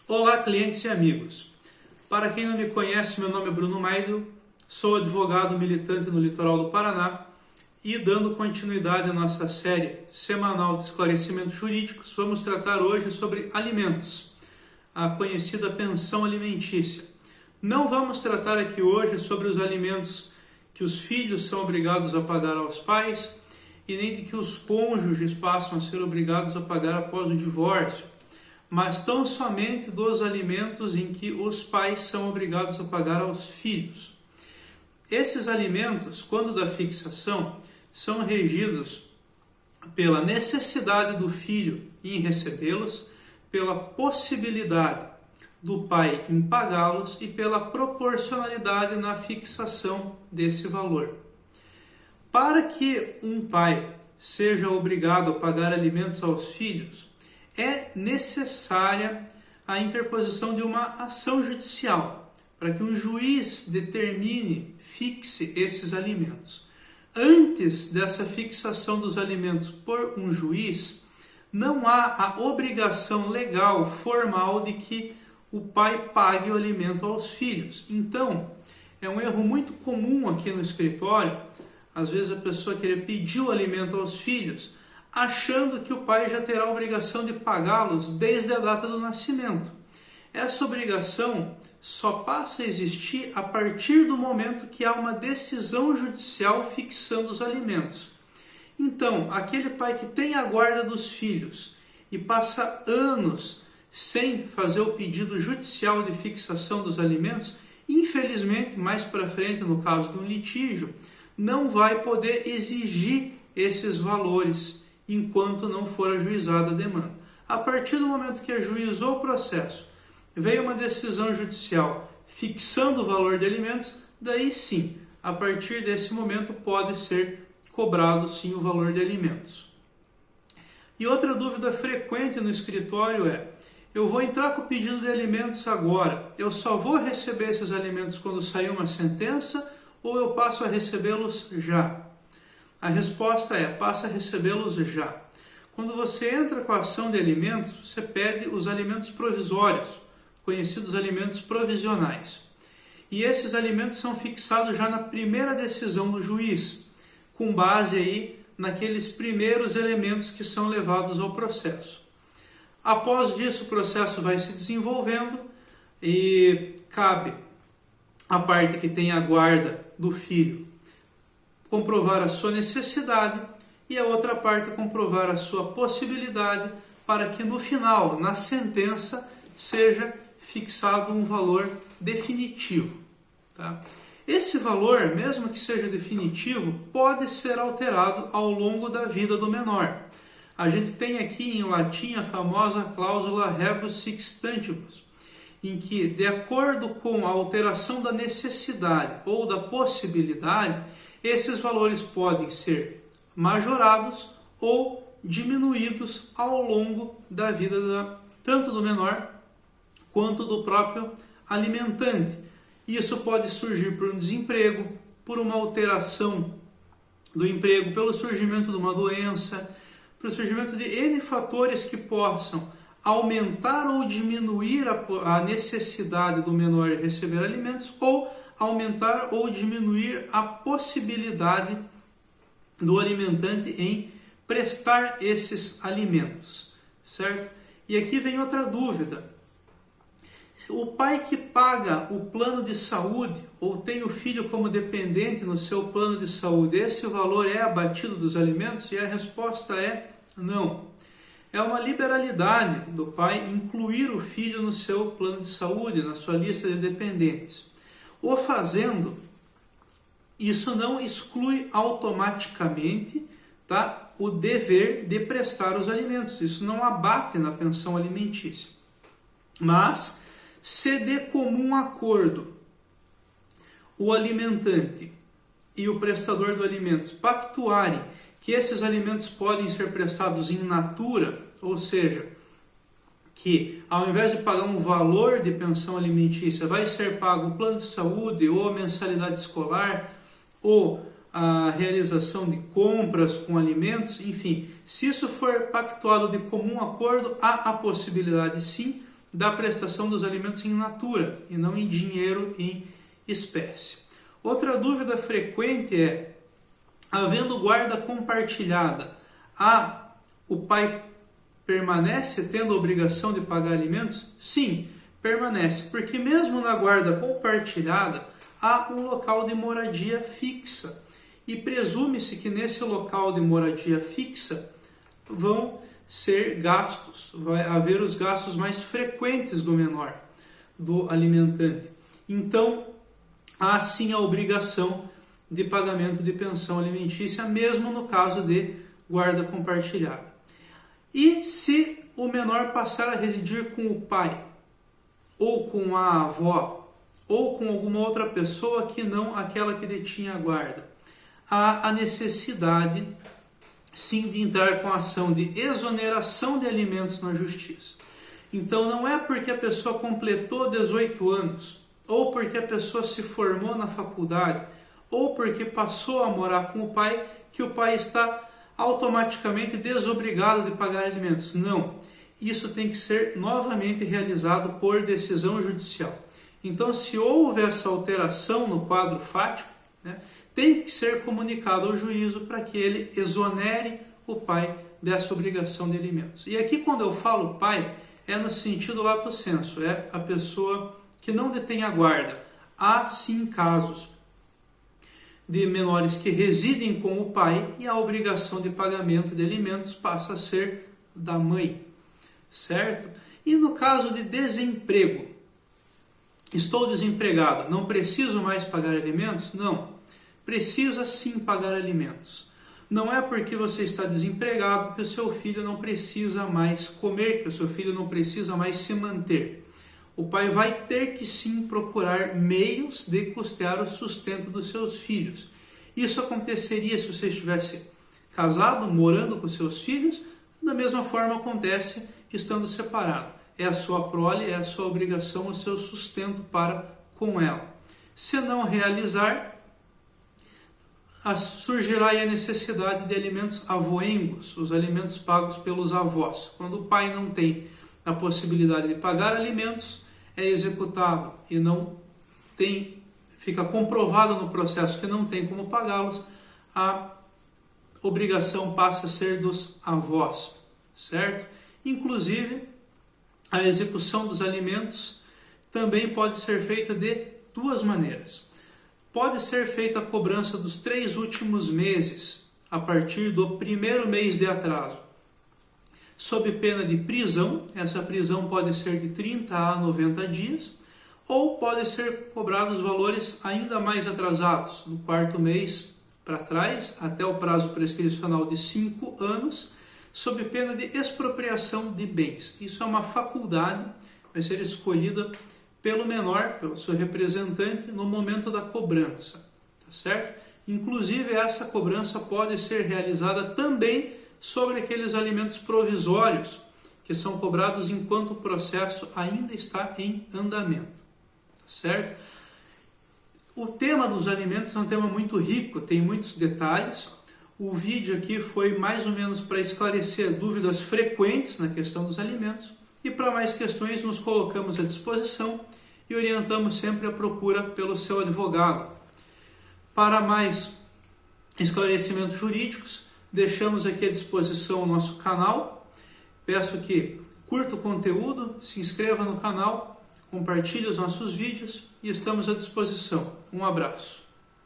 Olá, clientes e amigos. Para quem não me conhece, meu nome é Bruno Maidel, sou advogado militante no litoral do Paraná e, dando continuidade à nossa série semanal de esclarecimentos jurídicos, vamos tratar hoje sobre alimentos, a conhecida pensão alimentícia. Não vamos tratar aqui hoje sobre os alimentos que os filhos são obrigados a pagar aos pais e nem de que os cônjuges passam a ser obrigados a pagar após o divórcio, mas tão somente dos alimentos em que os pais são obrigados a pagar aos filhos. Esses alimentos, quando da fixação, são regidos pela necessidade do filho em recebê-los, pela possibilidade do pai em pagá-los e pela proporcionalidade na fixação desse valor. Para que um pai seja obrigado a pagar alimentos aos filhos, é necessária a interposição de uma ação judicial, para que um juiz determine, fixe esses alimentos. Antes dessa fixação dos alimentos por um juiz, não há a obrigação legal, formal, de que o pai pague o alimento aos filhos. Então, é um erro muito comum aqui no escritório, às vezes a pessoa querer pedir o alimento aos filhos, achando que o pai já terá a obrigação de pagá-los desde a data do nascimento. Essa obrigação só passa a existir a partir do momento que há uma decisão judicial fixando os alimentos. Então, aquele pai que tem a guarda dos filhos e passa anos sem fazer o pedido judicial de fixação dos alimentos, infelizmente, mais para frente, no caso de um litígio, não vai poder exigir esses valores enquanto não for ajuizada a demanda. A partir do momento que ajuizou o processo, veio uma decisão judicial fixando o valor de alimentos, daí sim, a partir desse momento pode ser cobrado sim o valor de alimentos. E outra dúvida frequente no escritório é: eu vou entrar com o pedido de alimentos agora, eu só vou receber esses alimentos quando sair uma sentença ou eu passo a recebê-los já? A resposta é: passa a recebê-los já. Quando você entra com a ação de alimentos, você pede os alimentos provisórios, conhecidos alimentos provisionais. E esses alimentos são fixados já na primeira decisão do juiz, com base aí naqueles primeiros elementos que são levados ao processo. Após disso, o processo vai se desenvolvendo e cabe a parte que tem a guarda do filho comprovar a sua necessidade e a outra parte comprovar a sua possibilidade, para que no final, na sentença, seja fixado um valor definitivo. Tá? Esse valor, mesmo que seja definitivo, pode ser alterado ao longo da vida do menor. A gente tem aqui em latim a famosa cláusula rebus sic stantibus, em que, de acordo com a alteração da necessidade ou da possibilidade, esses valores podem ser majorados ou diminuídos ao longo da vida tanto do menor quanto do próprio alimentante. Isso pode surgir por um desemprego, por uma alteração do emprego, pelo surgimento de uma doença, pelo surgimento de N fatores que possam aumentar ou diminuir a necessidade do menor de receber alimentos ou aumentar ou diminuir a possibilidade do alimentante em prestar esses alimentos, certo? E aqui vem outra dúvida. O pai que paga o plano de saúde ou tem o filho como dependente no seu plano de saúde, esse valor é abatido dos alimentos? E a resposta é não. É uma liberalidade do pai incluir o filho no seu plano de saúde, na sua lista de dependentes. O fazendo, isso não exclui automaticamente, tá, o dever de prestar os alimentos. Isso não abate na pensão alimentícia. Mas, se de comum acordo o alimentante e o prestador do alimentos pactuarem que esses alimentos podem ser prestados in natura, ou seja, que ao invés de pagar um valor de pensão alimentícia, vai ser pago o plano de saúde ou a mensalidade escolar ou a realização de compras com alimentos, enfim, se isso for pactuado de comum acordo, há a possibilidade sim da prestação dos alimentos em natura e não em dinheiro em espécie. Outra dúvida frequente é: havendo guarda compartilhada, o pai permanece tendo a obrigação de pagar alimentos? Sim, permanece, porque mesmo na guarda compartilhada há um local de moradia fixa e presume-se que nesse local de moradia fixa vão ser gastos, vai haver os gastos mais frequentes do menor, do alimentante. Então, há sim a obrigação de pagamento de pensão alimentícia, mesmo no caso de guarda compartilhada. E se o menor passar a residir com o pai, ou com a avó, ou com alguma outra pessoa que não aquela que detinha a guarda, há a necessidade sim de entrar com a ação de exoneração de alimentos na justiça. Então não é porque a pessoa completou 18 anos, ou porque a pessoa se formou na faculdade, ou porque passou a morar com o pai, que o pai está automaticamente desobrigado de pagar alimentos. Não, isso tem que ser novamente realizado por decisão judicial. Então, se houve essa alteração no quadro fático, tem que ser comunicado ao juízo para que ele exonere o pai dessa obrigação de alimentos. E aqui, quando eu falo pai, é no sentido lato sensu, é a pessoa que não detém a guarda. Há sim casos de menores que residem com o pai e a obrigação de pagamento de alimentos passa a ser da mãe, certo? E no caso de desemprego, estou desempregado, não preciso mais pagar alimentos? Não, precisa sim pagar alimentos. Não é porque você está desempregado que o seu filho não precisa mais comer, que o seu filho não precisa mais se manter. O pai vai ter que sim procurar meios de custear o sustento dos seus filhos. Isso aconteceria se você estivesse casado, morando com seus filhos, da mesma forma acontece estando separado. É a sua prole, é a sua obrigação, o seu sustento para com ela. Se não realizar, surgirá aí a necessidade de alimentos avoengos, os alimentos pagos pelos avós. Quando o pai não tem a possibilidade de pagar alimentos, é executado e não tem, fica comprovado no processo que não tem como pagá-los, a obrigação passa a ser dos avós, certo? Inclusive, a execução dos alimentos também pode ser feita de duas maneiras. Pode ser feita a cobrança dos 3 últimos meses, a partir do primeiro mês de atraso, sob pena de prisão. Essa prisão pode ser de 30 a 90 dias, ou pode ser cobrados valores ainda mais atrasados, do 4º mês para trás, até o prazo prescricional de 5 anos, sob pena de expropriação de bens. Isso é uma faculdade, vai ser escolhida pelo menor, pelo seu representante, no momento da cobrança, tá certo? Inclusive, essa cobrança pode ser realizada também sobre aqueles alimentos provisórios, que são cobrados enquanto o processo ainda está em andamento, tá certo? O tema dos alimentos é um tema muito rico, tem muitos detalhes. O vídeo aqui foi mais ou menos para esclarecer dúvidas frequentes na questão dos alimentos, e para mais questões nos colocamos à disposição e orientamos sempre a procura pelo seu advogado. Para mais esclarecimentos jurídicos, deixamos aqui à disposição o nosso canal. Peço que curta o conteúdo, se inscreva no canal, compartilhe os nossos vídeos e estamos à disposição. Um abraço.